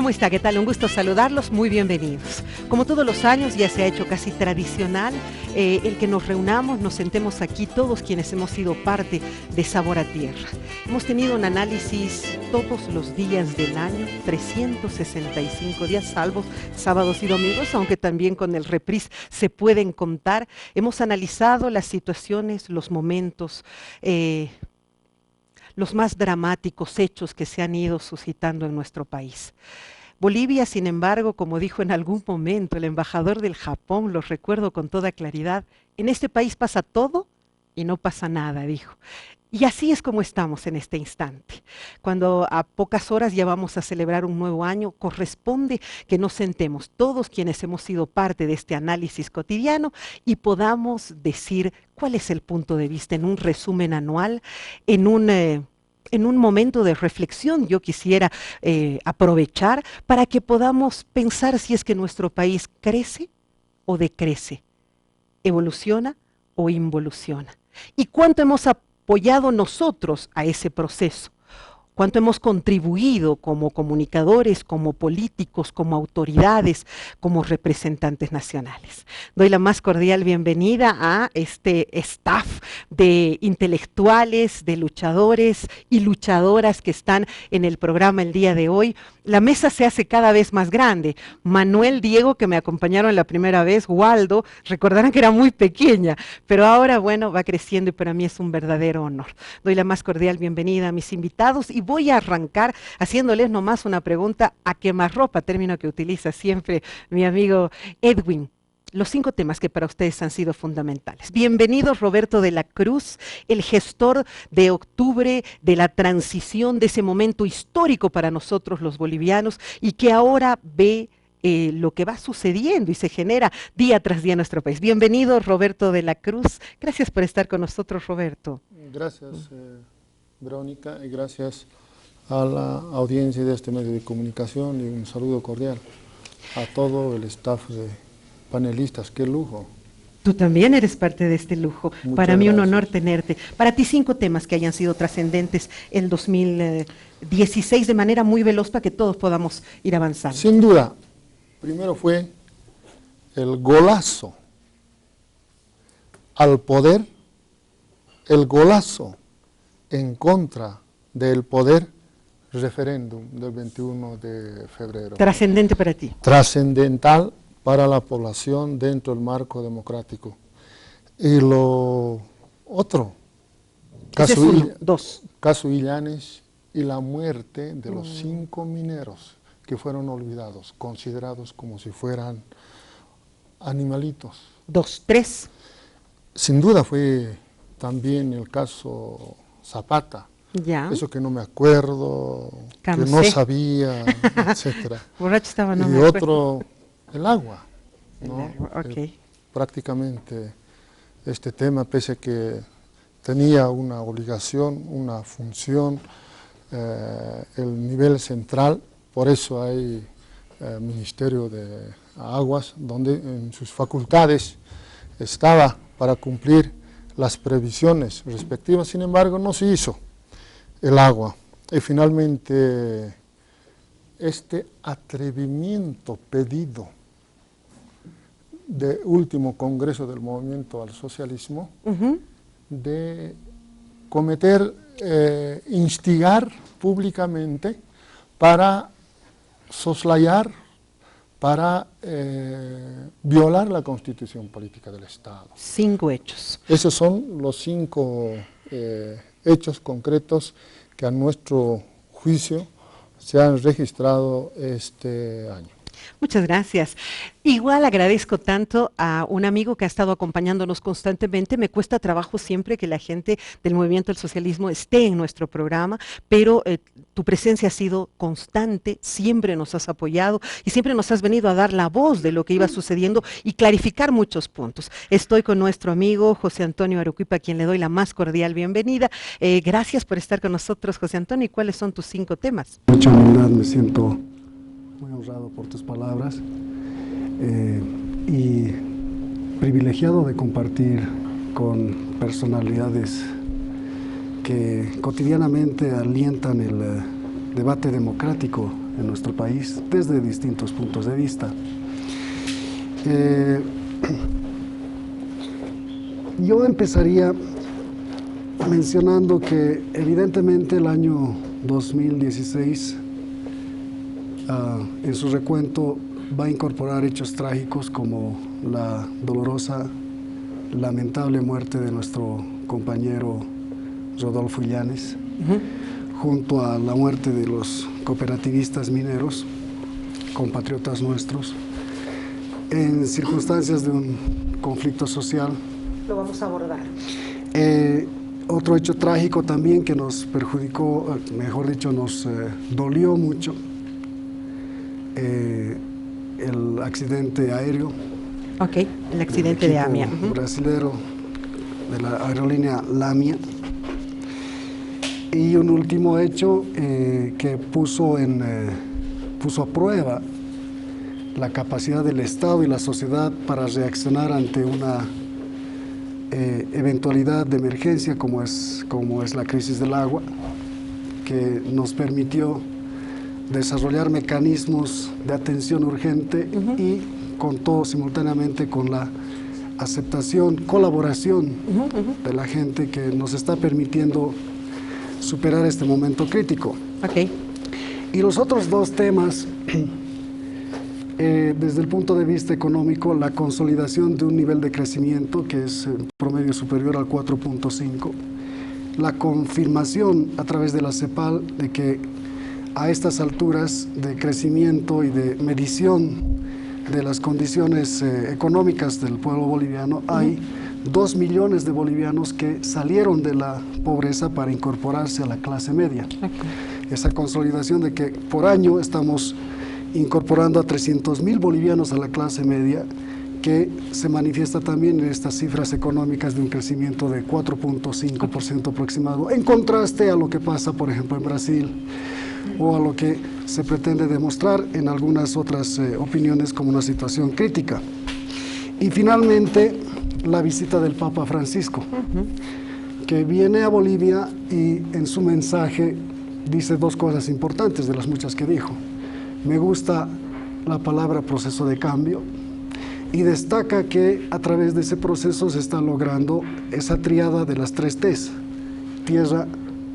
¿Cómo está? ¿Qué tal? Un gusto saludarlos, muy bienvenidos. Como todos los años ya se ha hecho casi tradicional el que nos reunamos, nos sentemos aquí todos quienes hemos sido parte de Sabor a Tierra. Hemos tenido un análisis todos los días del año, 365 días, salvo sábados y domingos, aunque también con el reprise se pueden contar. Hemos analizado las situaciones, los momentos, los más dramáticos hechos que se han ido suscitando en nuestro país. Bolivia, sin embargo, como dijo en algún momento el embajador del Japón, lo recuerdo con toda claridad, en este país pasa todo y no pasa nada, dijo. Y así es como estamos en este instante. Cuando a pocas horas ya vamos a celebrar un nuevo año, corresponde que nos sentemos todos quienes hemos sido parte de este análisis cotidiano y podamos decir cuál es el punto de vista en un resumen anual, en un momento de reflexión. Yo quisiera aprovechar para que podamos pensar si es que nuestro país crece o decrece, evoluciona o involuciona. ¿Y cuánto hemos apoyado nosotros a ese proceso? ¿Cuánto hemos contribuido como comunicadores, como políticos, como autoridades, como representantes nacionales? Doy la más cordial bienvenida a este staff de intelectuales, de luchadores y luchadoras que están en el programa el día de hoy. La mesa se hace cada vez más grande. Manuel, Diego, que me acompañaron la primera vez, Waldo, recordarán que era muy pequeña, pero ahora, bueno, va creciendo y para mí es un verdadero honor. Doy la más cordial bienvenida a mis invitados y voy a arrancar haciéndoles nomás una pregunta a quemarropa, término que utiliza siempre mi amigo Edwin. Los 5 temas que para ustedes han sido fundamentales. Bienvenido Roberto de la Cruz, el gestor de octubre, de la transición, de ese momento histórico para nosotros los bolivianos y que ahora ve lo que va sucediendo y se genera día tras día en nuestro país. Bienvenido Roberto de la Cruz, gracias por estar con nosotros, Roberto. Gracias, Verónica, y gracias a la audiencia de este medio de comunicación y un saludo cordial a todo el staff de panelistas. ¡Qué lujo! Tú también eres parte de este lujo. Muchas Para mí un gracias. honor tenerte. Para ti 5 temas que hayan sido trascendentes en 2016 de manera muy veloz para que todos podamos ir avanzando. Sin duda, primero fue el golazo al poder, el golazo en contra del poder referéndum del 21 de febrero. Trascendente para ti. Trascendental para la población dentro del marco democrático. Y lo otro, Ese es uno. 2. Caso Illanes y la muerte de los 5 mineros que fueron olvidados, considerados como si fueran animalitos. 2. 3. Sin duda fue también el caso Zapata. Ya. Eso que no me acuerdo, Cansé. que no sabía, etcétera. Borracho estaba, no Y me acuerdo. otro, el agua, ¿no? El agua, ok. Prácticamente este tema, pese a que tenía una obligación, una función, el nivel central, por eso hay Ministerio de Aguas, donde en sus facultades estaba para cumplir las previsiones respectivas. Sin embargo, no se hizo el agua. Y finalmente, este atrevimiento pedido del último Congreso del Movimiento al Socialismo, de cometer, instigar públicamente para soslayar, para violar la Constitución Política del Estado. 5 hechos. Esos son los 5 hechos concretos que a nuestro juicio se han registrado este año. Muchas gracias. Igual agradezco tanto a un amigo que ha estado acompañándonos constantemente. Me cuesta trabajo siempre que la gente del Movimiento del Socialismo esté en nuestro programa, pero tu presencia ha sido constante, siempre nos has apoyado y siempre nos has venido a dar la voz de lo que iba sucediendo y clarificar muchos puntos. Estoy con nuestro amigo José Antonio Arequipa, a quien le doy la más cordial bienvenida. Gracias por estar con nosotros, José Antonio. ¿Y cuáles son tus 5 temas? Mucha humildad, me siento muy honrado por tus palabras y privilegiado de compartir con personalidades que cotidianamente alientan el debate democrático en nuestro país desde distintos puntos de vista. Yo empezaría mencionando que evidentemente el año 2016 en su recuento va a incorporar hechos trágicos como la dolorosa, lamentable muerte de nuestro compañero Rodolfo Illanes, junto a la muerte de los cooperativistas mineros, compatriotas nuestros, en circunstancias de un conflicto social. Lo vamos a abordar. Otro hecho trágico también que nos perjudicó, mejor dicho, nos dolió mucho, el accidente aéreo. Ok, el accidente de AMIA. Brasilero de la aerolínea Lamia. Y un último hecho que puso a prueba la capacidad del Estado y la sociedad para reaccionar ante una eventualidad de emergencia como es la crisis del agua, que nos permitió desarrollar mecanismos de atención urgente y contó simultáneamente con la aceptación, colaboración de la gente que nos está permitiendo superar este momento crítico. Okay. Y los otros dos temas, desde el punto de vista económico, la consolidación de un nivel de crecimiento que es promedio superior al 4.5, la confirmación a través de la CEPAL de que a estas alturas de crecimiento y de medición de las condiciones económicas del pueblo boliviano, hay 2 millones de bolivianos que salieron de la pobreza para incorporarse a la clase media. Esa consolidación de que por año estamos incorporando a 300.000 bolivianos a la clase media, que se manifiesta también en estas cifras económicas de un crecimiento de 4.5% aproximado, en contraste a lo que pasa, por ejemplo, en Brasil, o a lo que se pretende demostrar en algunas otras opiniones como una situación crítica. Y finalmente, la visita del Papa Francisco, que viene a Bolivia y en su mensaje dice dos cosas importantes de las muchas que dijo. Me gusta la palabra proceso de cambio y destaca que a través de ese proceso se está logrando esa tríada de las 3 T's: tierra,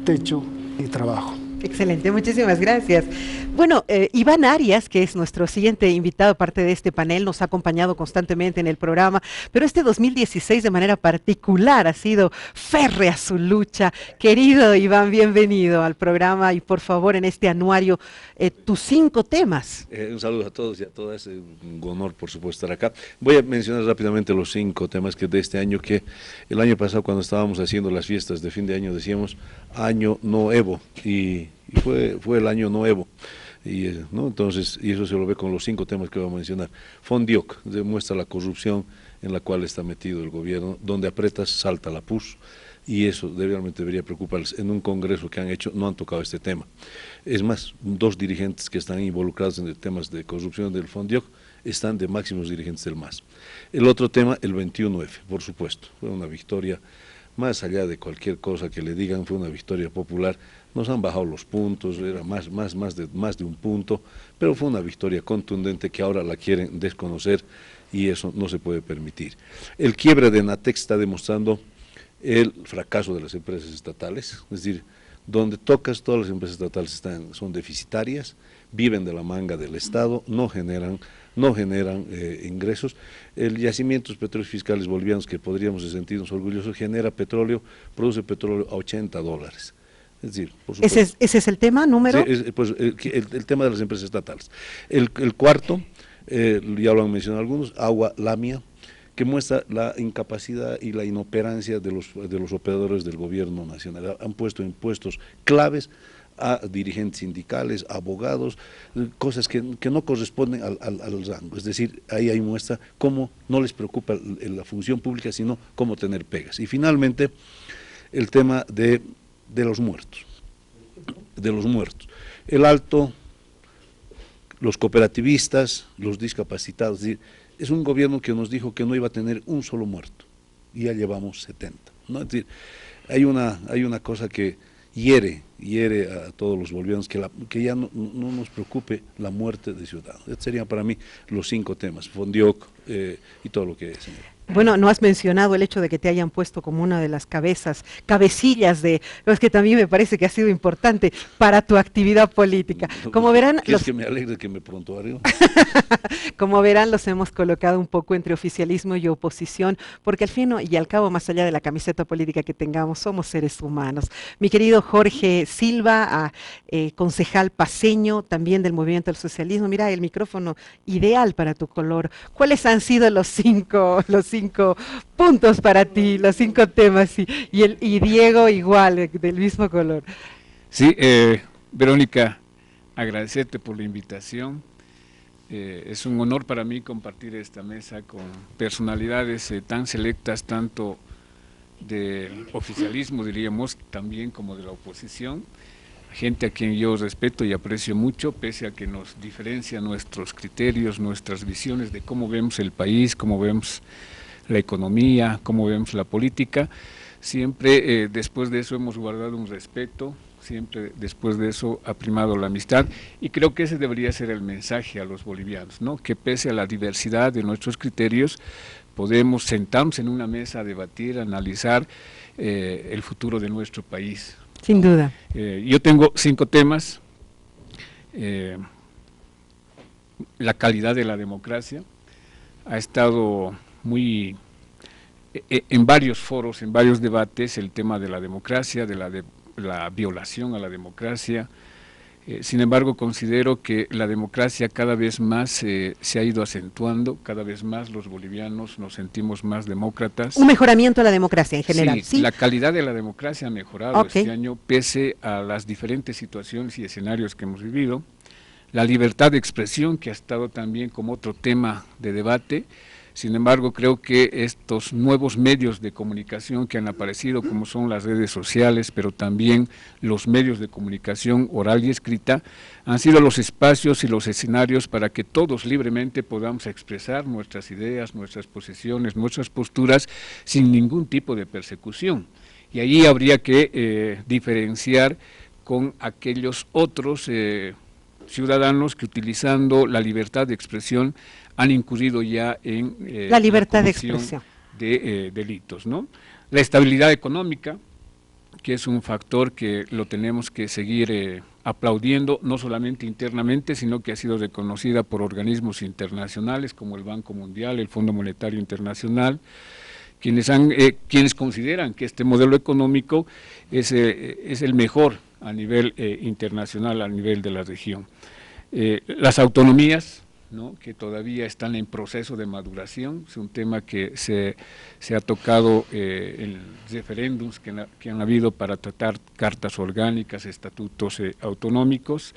techo y trabajo. Excelente, muchísimas gracias. Bueno, Iván Arias, que es nuestro siguiente invitado, parte de este panel, nos ha acompañado constantemente en el programa, pero este 2016 de manera particular ha sido férrea su lucha. Querido Iván, bienvenido al programa y por favor en este anuario, tus 5 temas. Un saludo a todos y a todas, un honor por supuesto estar acá. Voy a mencionar rápidamente los 5 temas que de este año, que el año pasado cuando estábamos haciendo las fiestas de fin de año decíamos año nuevo y fue el año nuevo. ¿No? Entonces, y eso se lo ve con los 5 temas que voy a mencionar. Fondioc demuestra la corrupción en la cual está metido el gobierno, donde apretas salta la PUS, y eso realmente debería preocuparles. En un congreso que han hecho no han tocado este tema. Es más, 2 dirigentes que están involucrados en temas de corrupción del Fondioc están de máximos dirigentes del MAS. El otro tema, el 21F, por supuesto, fue una victoria, más allá de cualquier cosa que le digan, fue una victoria popular. Nos han bajado los puntos, era más de un punto, pero fue una victoria contundente que ahora la quieren desconocer y eso no se puede permitir. El quiebre de Enatex está demostrando el fracaso de las empresas estatales, es decir, donde tocas todas las empresas estatales son deficitarias, viven de la manga del Estado, no generan ingresos. El yacimientos petróleos fiscales bolivianos, que podríamos sentirnos orgullosos, genera petróleo, produce petróleo a $80. Es decir, por supuesto, ¿Ese es el tema número? Sí, pues, el tema de las empresas estatales. El cuarto, ya lo han mencionado algunos, Agua Lamia, que muestra la incapacidad y la inoperancia de los operadores del gobierno nacional. Han puesto impuestos claves a dirigentes sindicales, abogados, cosas que no corresponden al rango. Es decir, ahí hay muestra cómo no les preocupa la función pública, sino cómo tener pegas. Y finalmente, el tema de los muertos. El alto, los cooperativistas, los discapacitados. Es decir, es un gobierno que nos dijo que no iba a tener un solo muerto, y ya llevamos 70. ¿No? Es decir, hay una cosa que hiere a todos los bolivianos, que ya no nos preocupe la muerte de ciudadanos. Estos serían para mí los 5 temas, Fondioc y todo lo que es, señor. Bueno, no has mencionado el hecho de que te hayan puesto como una de las cabecillas de, es que también me parece que ha sido importante para tu actividad política. Como verán, ¿Quieres que me alegre que me prontuario? Como verán, los hemos colocado un poco entre oficialismo y oposición, porque al fin y al cabo, más allá de la camiseta política que tengamos, somos seres humanos. Mi querido Jorge Silva, concejal paceño, también del Movimiento del Socialismo, mira, el micrófono ideal para tu color. ¿Cuáles han sido los cinco puntos para ti, los 5 temas? Y Diego igual, del mismo color. Sí, Verónica, agradecerte por la invitación. Es un honor para mí compartir esta mesa con personalidades tan selectas, tanto del oficialismo, diríamos, también como de la oposición, gente a quien yo respeto y aprecio mucho, pese a que nos diferencia nuestros criterios, nuestras visiones de cómo vemos el país, cómo vemos la economía, cómo vemos la política. Siempre después de eso hemos guardado un respeto, siempre después de eso ha primado la amistad, y creo que ese debería ser el mensaje a los bolivianos, ¿no? Que pese a la diversidad de nuestros criterios, podemos sentarnos en una mesa a debatir, a analizar el futuro de nuestro país. Sin duda. Yo tengo 5 temas. La calidad de la democracia ha estado muy en varios foros, en varios debates, el tema de la democracia, de la violación a la democracia. Sin embargo, considero que la democracia cada vez más se ha ido acentuando, cada vez más los bolivianos nos sentimos más demócratas. Un mejoramiento de la democracia en general. Sí, la calidad de la democracia ha mejorado este año, pese a las diferentes situaciones y escenarios que hemos vivido. La libertad de expresión, que ha estado también como otro tema de debate. Sin embargo, creo que estos nuevos medios de comunicación que han aparecido, como son las redes sociales, pero también los medios de comunicación oral y escrita, han sido los espacios y los escenarios para que todos libremente podamos expresar nuestras ideas, nuestras posiciones, nuestras posturas, sin ningún tipo de persecución. Y ahí habría que diferenciar con aquellos otros ciudadanos que, utilizando la libertad de expresión, han incurrido ya en la libertad de expresión de delitos, ¿no? La estabilidad económica, que es un factor que lo tenemos que seguir aplaudiendo, no solamente internamente, sino que ha sido reconocida por organismos internacionales como el Banco Mundial, el Fondo Monetario Internacional, quienes consideran que este modelo económico es el mejor a nivel internacional, a nivel de la región. Las autonomías, ¿no?, que todavía están en proceso de maduración, es un tema que se ha tocado en referéndums que han habido para tratar cartas orgánicas, estatutos autonómicos.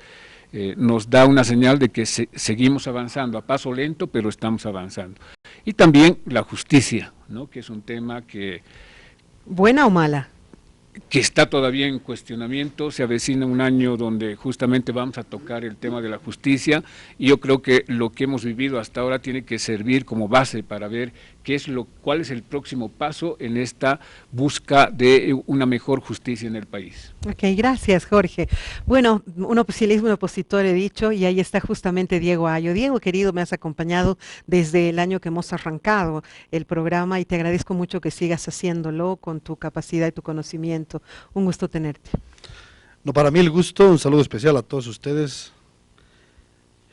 Nos da una señal de que seguimos avanzando, a paso lento, pero estamos avanzando. Y también la justicia, ¿no?, que es un tema que… ¿Buena o mala? Que está todavía en cuestionamiento. Se avecina un año donde justamente vamos a tocar el tema de la justicia, y yo creo que lo que hemos vivido hasta ahora tiene que servir como base para ver cuál es el próximo paso en esta busca de una mejor justicia en el país. Ok, gracias, Jorge. Bueno, un oficialismo y un opositor he dicho, y ahí está justamente Diego Ayo. Diego, querido, me has acompañado desde el año que hemos arrancado el programa, y te agradezco mucho que sigas haciéndolo con tu capacidad y tu conocimiento. Un gusto tenerte. No, para mí el gusto, un saludo especial a todos ustedes,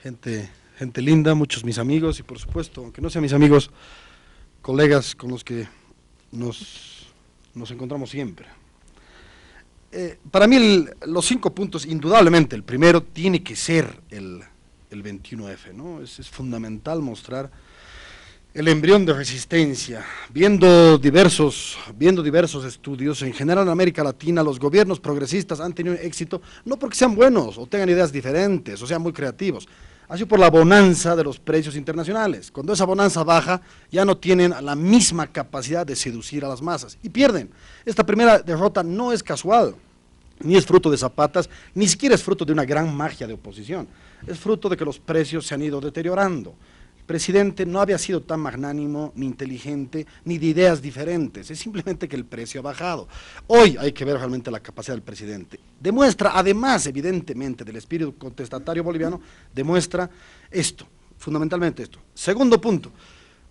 gente linda, muchos mis amigos, y por supuesto, aunque no sean mis amigos, colegas con los que nos encontramos siempre. Para mí los 5 puntos, indudablemente, el primero tiene que ser el 21F, ¿no? Es fundamental mostrar el embrión de resistencia. Viendo diversos estudios, en general en América Latina, los gobiernos progresistas han tenido éxito, no porque sean buenos o tengan ideas diferentes o sean muy creativos, ha sido por la bonanza de los precios internacionales. Cuando esa bonanza baja, ya no tienen la misma capacidad de seducir a las masas y pierden. Esta primera derrota no es casual, ni es fruto de zapatas, ni siquiera es fruto de una gran magia de oposición. Es fruto de que los precios se han ido deteriorando. presidente no había sido tan magnánimo, ni inteligente, ni de ideas diferentes, es simplemente que el precio ha bajado. Hoy hay que ver realmente la capacidad del presidente. Demuestra, además, evidentemente, del espíritu contestatario boliviano, demuestra esto, fundamentalmente esto. Segundo punto,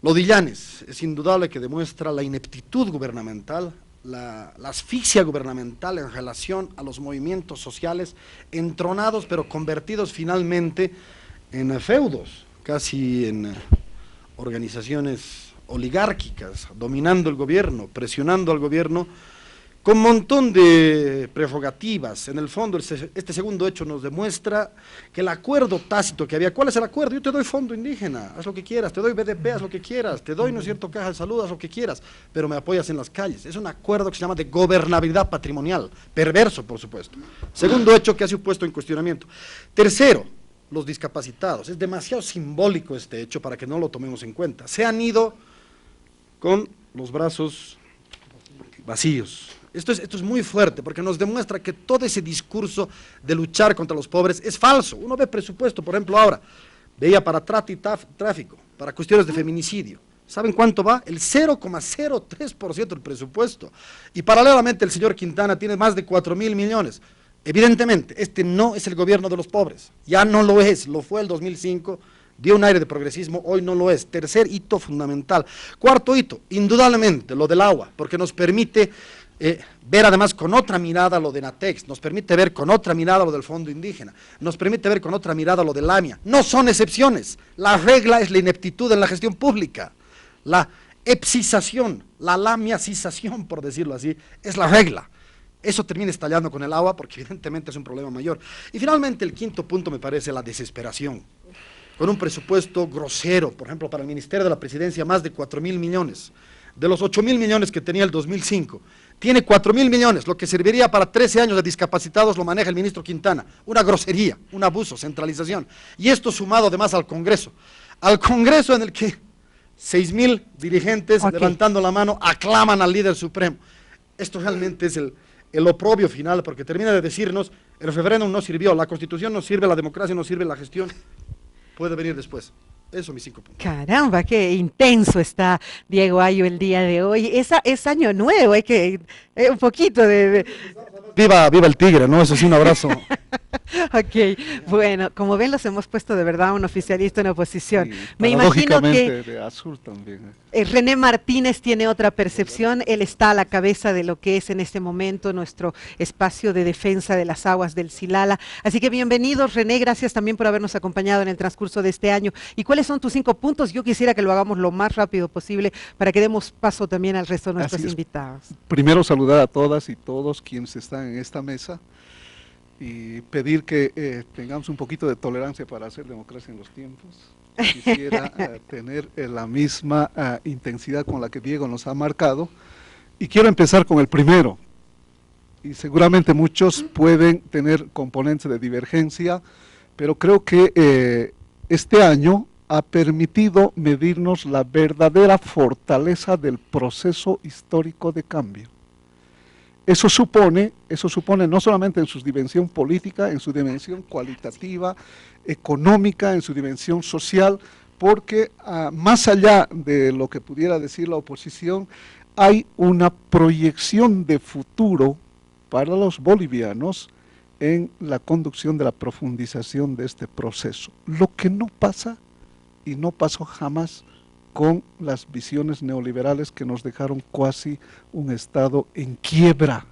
lo de Illanes, es indudable que demuestra la ineptitud gubernamental, la asfixia gubernamental en relación a los movimientos sociales entronados, pero convertidos finalmente en feudos, casi en organizaciones oligárquicas, dominando el gobierno, presionando al gobierno, con un montón de prerrogativas. En el fondo, este segundo hecho nos demuestra que el acuerdo tácito que había, ¿cuál es el acuerdo? Yo te doy fondo indígena, haz lo que quieras, te doy BDP, haz lo que quieras, te doy, ¿no es cierto?, caja de salud, haz lo que quieras, pero me apoyas en las calles. Es un acuerdo que se llama de gobernabilidad patrimonial, perverso, por supuesto. Segundo hecho que ha sido puesto en cuestionamiento. Tercero, los discapacitados. Es demasiado simbólico este hecho para que no lo tomemos en cuenta. Se han ido con los brazos vacíos. Esto es muy fuerte porque nos demuestra que todo ese discurso de luchar contra los pobres es falso. Uno ve presupuesto, por ejemplo, ahora, veía para trata y tráfico, para cuestiones de feminicidio. ¿Saben cuánto va? El 0,03% del presupuesto. Y paralelamente el señor Quintana tiene más de 4.000 millones. Evidentemente, este no es el gobierno de los pobres, ya no lo es, lo fue el 2005, dio un aire de progresismo, hoy no lo es. Tercer hito fundamental. Cuarto hito, indudablemente, lo del agua, porque nos permite ver además con otra mirada lo de Natex, nos permite ver con otra mirada lo del Fondo Indígena, nos permite ver con otra mirada lo del AMIA. No son excepciones, la regla es la ineptitud en la gestión pública, la epsización, la lamiacización, por decirlo así, es la regla. Eso termina estallando con el agua porque evidentemente es un problema mayor. Y finalmente el quinto punto me parece la desesperación. Con un presupuesto grosero, por ejemplo, para el Ministerio de la Presidencia más de 4.000 millones. De los 8.000 millones que tenía el 2005, tiene 4.000 millones, lo que serviría para 13 años de discapacitados lo maneja el ministro Quintana. Una grosería, un abuso, centralización. Y esto sumado además al Congreso en el que 6.000 dirigentes levantando la mano aclaman al líder supremo. Esto realmente es el oprobio final, porque termina de decirnos, el referéndum no sirvió, la Constitución no sirve, la democracia no sirve, la gestión puede venir después. Eso, mis 5 puntos. Caramba, qué intenso está Diego Ayo el día de hoy. Es año nuevo, hay que un poquito de... Viva el tigre, ¿no? Eso sí, un abrazo. Ok, bueno, como ven, los hemos puesto de verdad un oficialista en oposición. Sí, me imagino que de azul también. René Martínez tiene otra percepción, él está a la cabeza de lo que es en este momento nuestro espacio de defensa de las aguas del Silala. Así que bienvenidos, René, gracias también por habernos acompañado en el transcurso de este año. ¿Y cuáles son tus 5 puntos? Yo quisiera que lo hagamos lo más rápido posible para que demos paso también al resto de nuestros invitados. Primero saludar a todas y todos quienes están en esta mesa y pedir que tengamos un poquito de tolerancia para hacer democracia en los tiempos. Quisiera tener la misma intensidad con la que Diego nos ha marcado y quiero empezar con el primero y seguramente muchos pueden tener componentes de divergencia, pero creo que este año ha permitido medirnos la verdadera fortaleza del proceso histórico de cambio. Eso supone no solamente en su dimensión política, en su dimensión cualitativa, económica, en su dimensión social, porque más allá de lo que pudiera decir la oposición, hay una proyección de futuro para los bolivianos en la conducción de la profundización de este proceso. Lo que no pasa y no pasó jamás con las visiones neoliberales que nos dejaron casi un Estado en quiebra.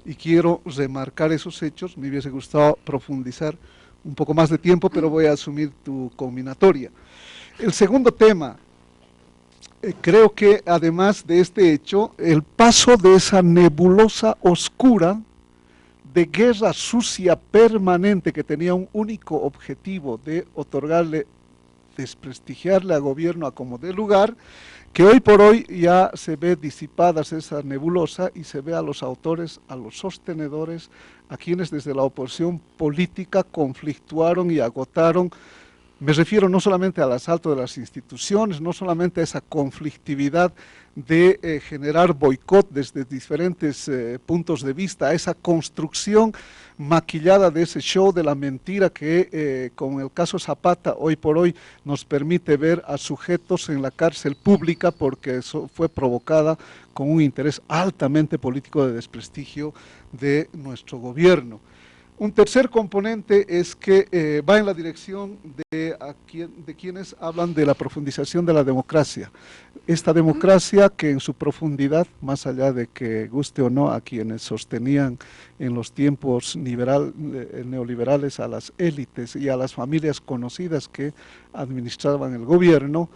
Y quiero remarcar esos hechos, me hubiese gustado profundizar un poco más de tiempo, pero voy a asumir tu combinatoria. El segundo tema, creo que además de este hecho, el paso de esa nebulosa oscura de guerra sucia permanente que tenía un único objetivo de desprestigiarle al gobierno a como dé lugar, que hoy por hoy ya se ve disipadas esa nebulosa y se ve a los autores, a los sostenedores, a quienes desde la oposición política conflictuaron y agotaron Me refiero no solamente al asalto de las instituciones, no solamente a esa conflictividad de generar boicot desde diferentes puntos de vista, a esa construcción maquillada de ese show de la mentira que con el caso Zapata hoy por hoy nos permite ver a sujetos en la cárcel pública porque eso fue provocada con un interés altamente político de desprestigio de nuestro gobierno. Un tercer componente es que va en la dirección de quienes hablan de la profundización de la democracia. Esta democracia que en su profundidad, más allá de que guste o no a quienes sostenían en los tiempos neoliberales a las élites y a las familias conocidas que administraban el gobierno,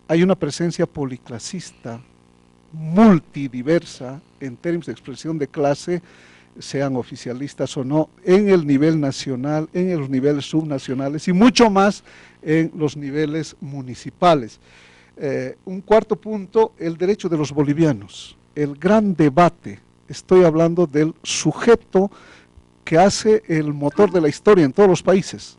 hay una presencia policlasista, multidiversa en términos de expresión de clase, sean oficialistas o no, en el nivel nacional, en los niveles subnacionales y mucho más en los niveles municipales. Un cuarto punto, el derecho de los bolivianos, el gran debate, estoy hablando del sujeto que hace el motor de la historia en todos los países,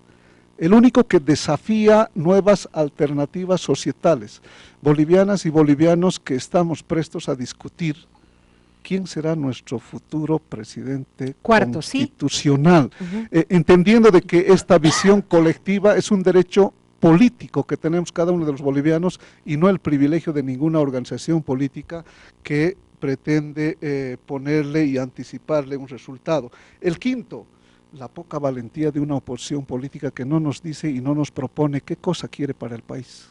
el único que desafía nuevas alternativas societales, bolivianas y bolivianos que estamos prestos a discutir quién será nuestro futuro presidente constitucional, entendiendo de que esta visión colectiva es un derecho político que tenemos cada uno de los bolivianos y no el privilegio de ninguna organización política que pretende ponerle y anticiparle un resultado. El quinto, la poca valentía de una oposición política que no nos dice y no nos propone qué cosa quiere para el país.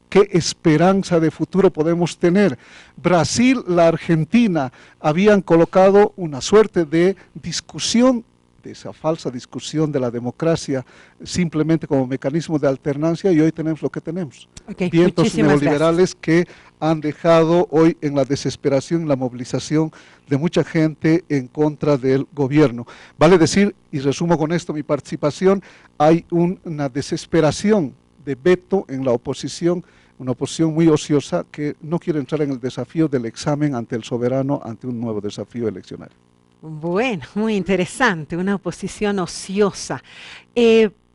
¿Qué esperanza de futuro podemos tener? Brasil, la Argentina, habían colocado una suerte de discusión, de esa falsa discusión de la democracia, simplemente como mecanismo de alternancia, y hoy tenemos lo que tenemos. Vientos neoliberales que han dejado hoy en la desesperación, la movilización de mucha gente en contra del gobierno. Vale decir, y resumo con esto mi participación, hay una desesperación de veto en la oposición, una oposición muy ociosa que no quiere entrar en el desafío del examen ante el soberano, ante un nuevo desafío eleccionario. Bueno, muy interesante, una oposición ociosa.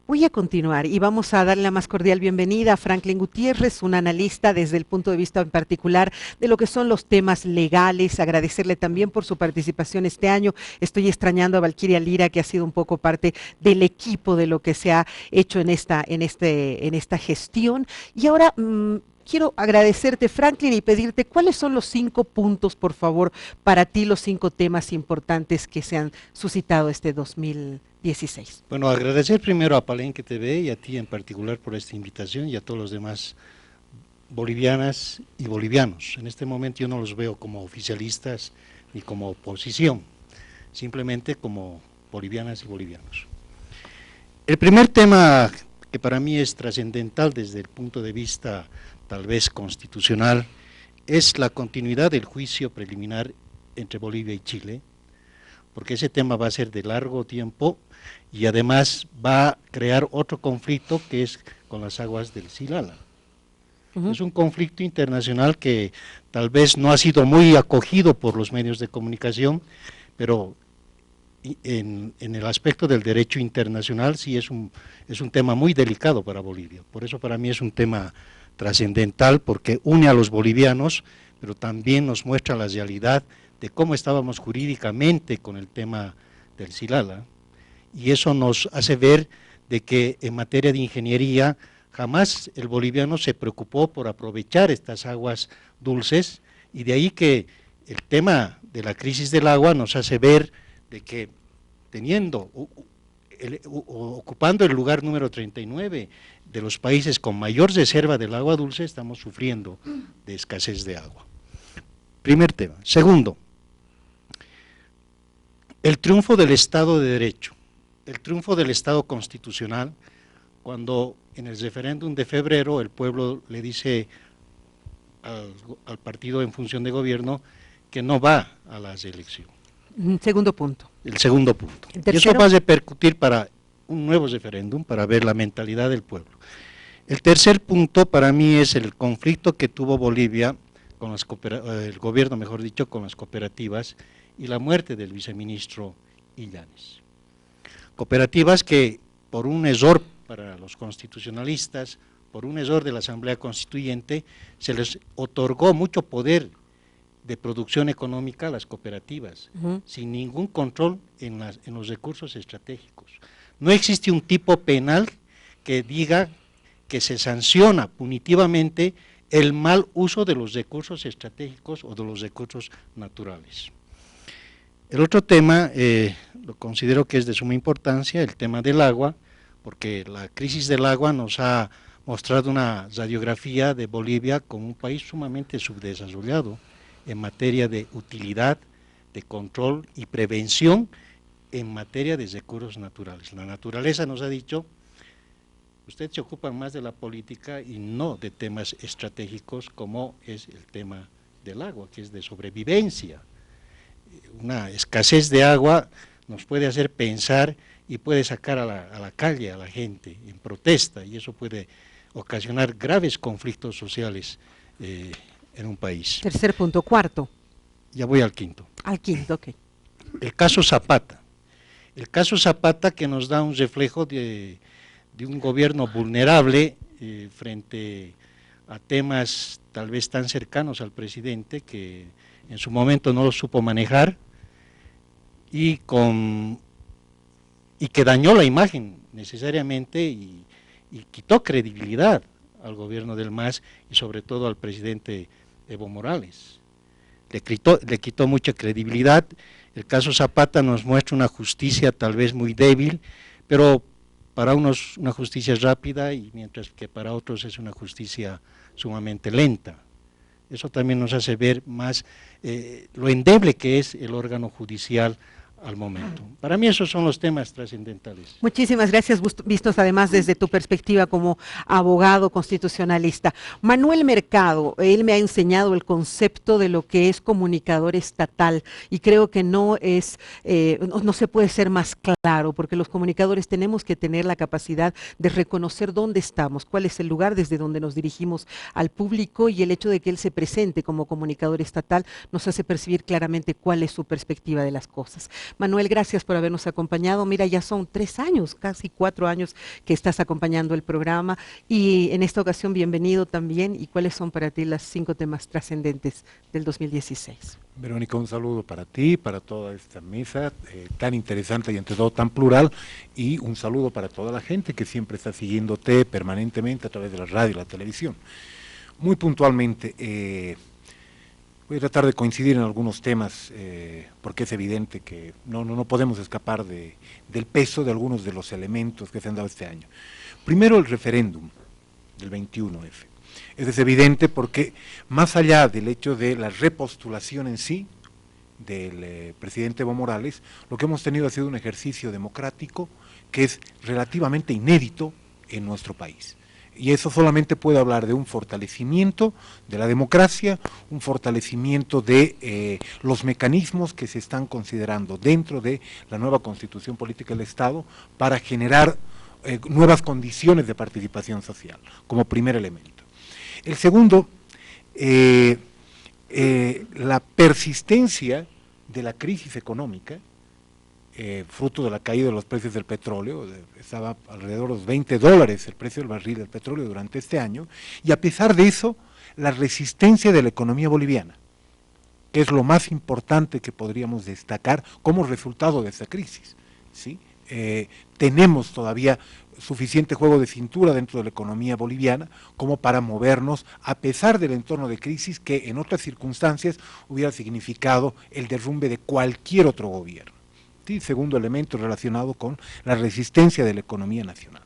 Voy a continuar y vamos a darle la más cordial bienvenida a Franklin Gutiérrez, un analista desde el punto de vista en particular de lo que son los temas legales. Agradecerle también por su participación este año. Estoy extrañando a Valquiria Lira, que ha sido un poco parte del equipo de lo que se ha hecho en esta gestión. Y ahora quiero agradecerte, Franklin, y pedirte cuáles son los 5 puntos, por favor, para ti, los 5 temas importantes que se han suscitado este 2016. Bueno, agradecer primero a Palenque TV y a ti en particular por esta invitación y a todos los demás bolivianas y bolivianos. En este momento yo no los veo como oficialistas ni como oposición, simplemente como bolivianas y bolivianos. El primer tema que para mí es trascendental desde el punto de vista tal vez constitucional, es la continuidad del juicio preliminar entre Bolivia y Chile, porque ese tema va a ser de largo tiempo y además va a crear otro conflicto que es con las aguas del Silala. Es un conflicto internacional que tal vez no ha sido muy acogido por los medios de comunicación, pero en el aspecto del derecho internacional sí es un tema muy delicado para Bolivia. Por eso para mí es un tema trascendental, porque une a los bolivianos, pero también nos muestra la realidad de cómo estábamos jurídicamente con el tema del Silala, y eso nos hace ver de que en materia de ingeniería jamás el boliviano se preocupó por aprovechar estas aguas dulces, y de ahí que el tema de la crisis del agua nos hace ver de que ocupando el lugar número 39 de los países con mayor reserva del agua dulce, estamos sufriendo de escasez de agua. Primer tema. Segundo, el triunfo del Estado de Derecho, el triunfo del Estado constitucional, cuando en el referéndum de febrero el pueblo le dice al partido en función de gobierno que no va a la reelección. Segundo punto. El segundo punto. Y eso va a repercutir para un nuevo referéndum, para ver la mentalidad del pueblo. El tercer punto para mí es el conflicto que tuvo Bolivia, con el gobierno mejor dicho, con las cooperativas, y la muerte del viceministro Illanes. Cooperativas que por un error para los constitucionalistas, por un error de la Asamblea Constituyente, se les otorgó mucho poder de producción económica a las cooperativas, sin ningún control en los recursos estratégicos. No existe un tipo penal que diga que se sanciona punitivamente el mal uso de los recursos estratégicos o de los recursos naturales. El otro tema, lo considero que es de suma importancia, el tema del agua, porque la crisis del agua nos ha mostrado una radiografía de Bolivia como un país sumamente subdesarrollado en materia de utilidad, de control y prevención en materia de recursos naturales. La naturaleza nos ha dicho, usted se ocupa más de la política y no de temas estratégicos como es el tema del agua, que es de sobrevivencia. Una escasez de agua nos puede hacer pensar y puede sacar a la calle a la gente en protesta, y eso puede ocasionar graves conflictos sociales en un país. Tercer punto, cuarto. Ya voy al quinto. Al quinto, ok. El caso Zapata. El caso Zapata, que nos da un reflejo de un gobierno vulnerable frente a temas tal vez tan cercanos al presidente, que en su momento no lo supo manejar, y que dañó la imagen necesariamente y quitó credibilidad al gobierno del MAS y sobre todo al presidente Evo Morales. Le quitó mucha credibilidad. El caso Zapata nos muestra una justicia tal vez muy débil, pero para unos una justicia rápida, y mientras que para otros es una justicia sumamente lenta. Eso también nos hace ver más lo endeble que es el órgano judicial al momento. Para mí esos son los temas trascendentales. Muchísimas gracias, vistos además desde tu perspectiva como abogado constitucionalista. Manuel Mercado, él me ha enseñado el concepto de lo que es comunicador estatal, y creo que no se puede ser más claro, porque los comunicadores tenemos que tener la capacidad de reconocer dónde estamos, cuál es el lugar desde donde nos dirigimos al público, y el hecho de que él se presente como comunicador estatal nos hace percibir claramente cuál es su perspectiva de las cosas. Manuel, gracias por habernos acompañado. Mira, ya son 3 años, casi 4 años que estás acompañando el programa, y en esta ocasión bienvenido también. ¿Y cuáles son para ti los 5 temas trascendentes del 2016? Verónica, un saludo para ti, para toda esta mesa tan interesante y entre todo tan plural, y un saludo para toda la gente que siempre está siguiéndote permanentemente a través de la radio y la televisión. Muy puntualmente, voy a tratar de coincidir en algunos temas, porque es evidente que no podemos escapar del peso de algunos de los elementos que se han dado este año. Primero, el referéndum del 21F. Es evidente porque, más allá del hecho de la repostulación en sí del presidente Evo Morales, lo que hemos tenido ha sido un ejercicio democrático que es relativamente inédito en nuestro país. Y eso solamente puede hablar de un fortalecimiento de la democracia, un fortalecimiento de los mecanismos que se están considerando dentro de la nueva Constitución Política del Estado para generar nuevas condiciones de participación social, como primer elemento. El segundo, la persistencia de la crisis económica, fruto de la caída de los precios del petróleo. Estaba alrededor de los $20 el precio del barril del petróleo durante este año, y a pesar de eso, la resistencia de la economía boliviana, que es lo más importante que podríamos destacar como resultado de esta crisis, ¿sí? Tenemos todavía suficiente juego de cintura dentro de la economía boliviana como para movernos a pesar del entorno de crisis que en otras circunstancias hubiera significado el derrumbe de cualquier otro gobierno. Sí, segundo elemento relacionado con la resistencia de la economía nacional.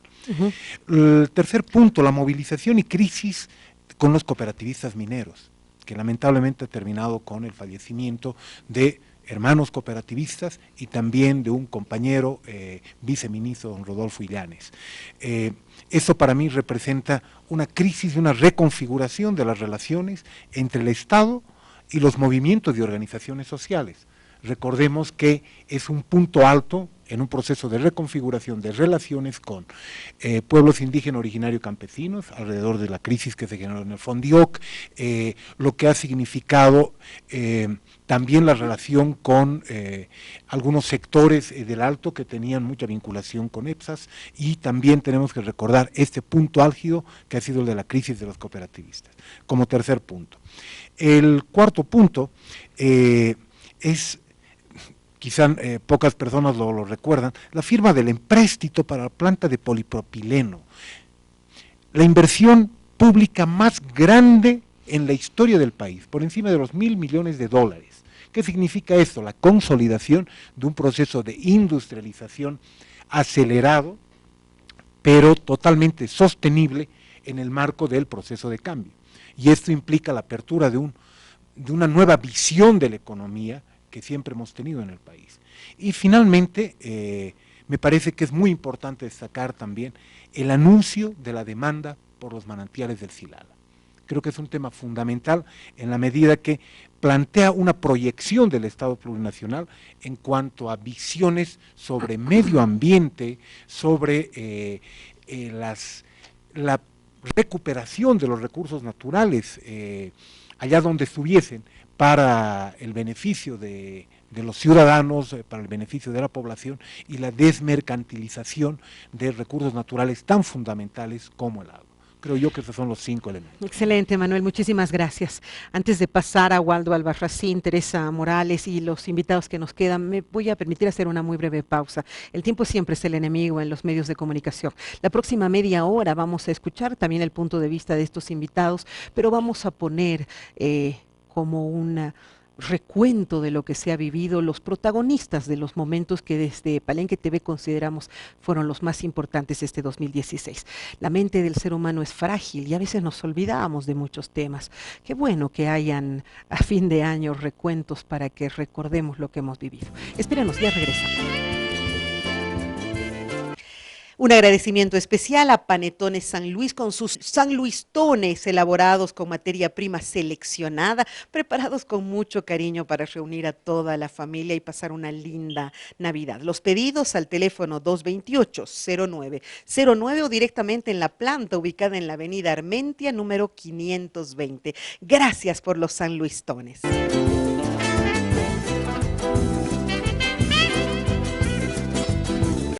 El tercer punto, la movilización y crisis con los cooperativistas mineros, que lamentablemente ha terminado con el fallecimiento de hermanos cooperativistas y también de un compañero viceministro, don Rodolfo Illanes. Eso para mí representa una crisis y una reconfiguración de las relaciones entre el Estado y los movimientos de organizaciones sociales. recordemos que es un punto alto en un proceso de reconfiguración de relaciones con pueblos indígenas originarios campesinos, alrededor de la crisis que se generó en el Fondioc, lo que ha significado también la relación con algunos sectores del Alto que tenían mucha vinculación con EPSAS, y también tenemos que recordar este punto álgido que ha sido el de la crisis de los cooperativistas, como tercer punto. El cuarto punto es, quizá pocas personas lo recuerdan, la firma del empréstito para la planta de polipropileno, la inversión pública más grande en la historia del país, por encima de los $1.000 millones. ¿Qué significa esto? La consolidación de un proceso de industrialización acelerado, pero totalmente sostenible en el marco del proceso de cambio. Y esto implica la apertura de una nueva visión de la economía que siempre hemos tenido en el país. Y finalmente, me parece que es muy importante destacar también el anuncio de la demanda por los manantiales del Silala. Creo que es un tema fundamental en la medida que plantea una proyección del Estado plurinacional en cuanto a visiones sobre medio ambiente, sobre la recuperación de los recursos naturales allá donde estuviesen, para el beneficio de los ciudadanos, para el beneficio de la población, y la desmercantilización de recursos naturales tan fundamentales como el agua. Creo yo que esos son los 5 elementos. Excelente, Manuel, muchísimas gracias. Antes de pasar a Waldo Albarracín, Teresa Morales y los invitados que nos quedan, me voy a permitir hacer una muy breve pausa. El tiempo siempre es el enemigo en los medios de comunicación. La próxima media hora vamos a escuchar también el punto de vista de estos invitados, pero vamos a poner como un recuento de lo que se ha vivido, los protagonistas de los momentos que desde Palenque TV consideramos fueron los más importantes este 2016. La mente del ser humano es frágil y a veces nos olvidamos de muchos temas. Qué bueno que hayan a fin de año recuentos para que recordemos lo que hemos vivido. Espérenos, ya regresamos. Un agradecimiento especial a Panetones San Luis con sus San Luistones elaborados con materia prima seleccionada, preparados con mucho cariño para reunir a toda la familia y pasar una linda Navidad. Los pedidos al teléfono 228-0909 o directamente en la planta ubicada en la avenida Armentia, número 520. Gracias por los San Luistones.